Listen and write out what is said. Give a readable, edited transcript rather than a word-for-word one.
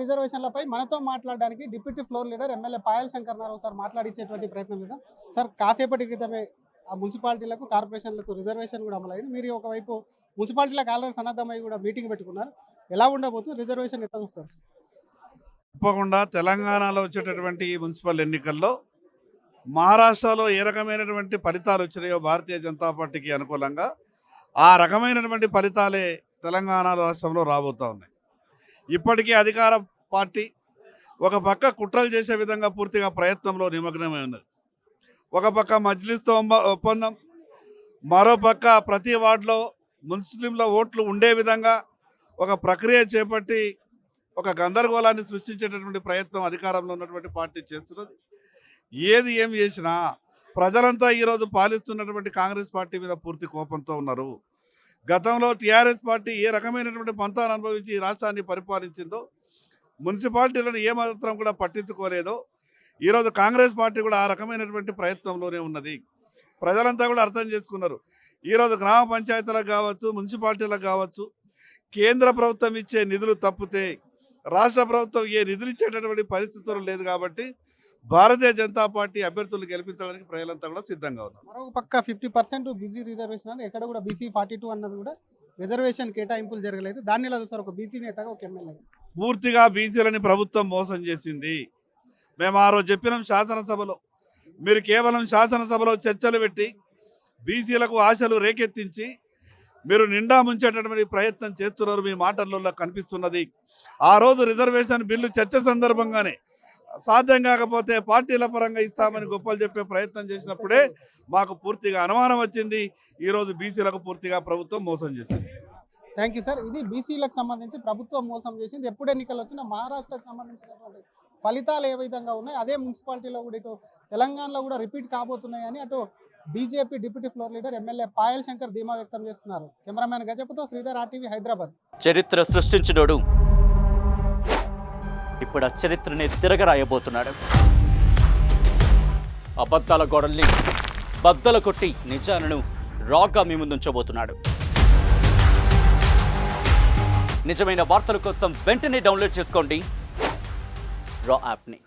రిజర్వేషన్లపై మనతో మాట్లాడడానికి deputy floor leader MLA Payal Shankar Narayana sir మాట్లాడించేటువంటి ప్రయత్నం చేద్దాం. సార్, కాసేపటి క్రితమే ఆ మున్సిపాలిటీలకు కార్పొరేషన్లకు రిజర్వేషన్ కూడా అమలైంది. మీరు ఒకవైపు మున్సిపాలిటీలకు ఆల్రెడీ సన్నద్ధమై కూడా మీటింగ్ పెట్టుకున్నారు. ఎలా ఉండబోతుంది రిజర్వేషన్, ఎట్లా చూస్తారు? తప్పకుండా తెలంగాణలో వచ్చేటటువంటి ఈ మున్సిపల్ ఎన్నికల్లో మహారాష్ట్రలో ఏ రకమైనటువంటి ఫలితాలు వచ్చినాయో భారతీయ జనతా పార్టీకి అనుకూలంగా ఆ రకమైనటువంటి ఫలితాలే తెలంగాణ రాష్ట్రంలో రాబోతూ ఉన్నాయి. ఇప్పటికీ అధికార పార్టీ ఒక పక్క కుట్రలు చేసే విధంగా పూర్తిగా ప్రయత్నంలో నిమగ్నమై ఉన్నది. ఒక పక్క మజ్లిస్తో ఒప్పందం, మరో పక్క ప్రతి వార్డులో ముస్లింల ఓట్లు ఉండే విధంగా ఒక ప్రక్రియ చేపట్టి ఒక గందరగోళాన్ని సృష్టించేటటువంటి ప్రయత్నం అధికారంలో ఉన్నటువంటి పార్టీ చేస్తున్నది. ఏం చేసినా ప్రజలంతా ఈరోజు పాలిస్తున్నటువంటి కాంగ్రెస్ పార్టీ మీద పూర్తి కోపంతో ఉన్నారు. గతంలో టీఆర్ఎస్ పార్టీ ఏ రకమైనటువంటి పంతాను అనుభవించి ఈ రాష్ట్రాన్ని పరిపాలించిందో, మున్సిపాలిటీలను ఏమాత్రం కూడా పట్టించుకోలేదో, ఈరోజు కాంగ్రెస్ పార్టీ కూడా ఆ రకమైనటువంటి ప్రయత్నంలోనే ఉన్నది. ప్రజలంతా కూడా అర్థం చేసుకున్నారు. ఈరోజు గ్రామ పంచాయతీలకు కావచ్చు, మున్సిపాలిటీలకు కావచ్చు, కేంద్ర ప్రభుత్వం ఇచ్చే నిధులు తప్పితే రాష్ట్ర ప్రభుత్వం ఏ నిధులు ఇచ్చేటటువంటి పరిస్థితులు లేదు. కాబట్టి భారతీయ జనతా పార్టీ అభ్యర్థులు గెలిపించడానికి ప్రజలంతా కూడా సిద్ధంగా ఉన్నారు. మరొక పక్క 50% బీసీ రిజర్వేషన్ అని, ఎక్కడ కూడా బీసీ 42 అన్నది కూడా రిజర్వేషన్ కేటాయింపులు జరగలేదు. దాన్ని ఎలా చూస్తారు? ఒక బీసీ నేతగా, ఒక ఎమ్మెల్యేగా. పూర్తిగా బీసీలని ప్రభుత్వం మోసం చేసింది. మేము ఆ రోజు చెప్పినాం శాసనసభలో, మీరు కేవలం శాసనసభలో చర్చలు పెట్టి బీసీలకు ఆశలు రేకెత్తించి మీరు నిండా ముంచేటటువంటి ప్రయత్నం చేస్తున్నారు. మీ మాటల్లో కనిపిస్తున్నది. ఆ రోజు రిజర్వేషన్ బిల్లు చర్చ సందర్భంగానే సాధ్యం కాకపోతే పార్టీల పరంగా ఇస్తామని గొప్పలు చెప్పే ప్రయత్నం చేసినప్పుడే మాకు పూర్తిగా అనుమానం వచ్చింది. ఈరోజు బీసీలకు పూర్తిగా ప్రభుత్వం మోసం చేసింది. Thank you sir. ఇది బీసీలకు సంబంధించి ప్రభుత్వం మోసం చేసింది. ఎప్పుడు ఎన్నికలు వచ్చినా మహారాష్ట్రకు సంబంధించినటువంటి ఫలితాలు ఏ విధంగా ఉన్నాయి, అదే మున్సిపాలిటీలో కూడా ఇటు తెలంగాణలో కూడా రిపీట్ కాబోతున్నాయని అటు BJP deputy floor leader MLA Payal Shankar ధీమా వ్యక్తం చేస్తున్నారు. కెమెరామ్యాన్ గజపతో శ్రీధర్, RTV హైదరాబాద్. చరిత్ర సృష్టించినోడు ఇప్పుడు ఆ చరిత్రని తిరగరాయబోతున్నాడు. అబద్ధాల గోడల్ని బద్దలు కొట్టి నిజాలను రాగా మీ ముందుంచబోతున్నాడు. నిజమైన వార్తల కోసం వెంటనే డౌన్లోడ్ చేసుకోండి రా యాప్ని.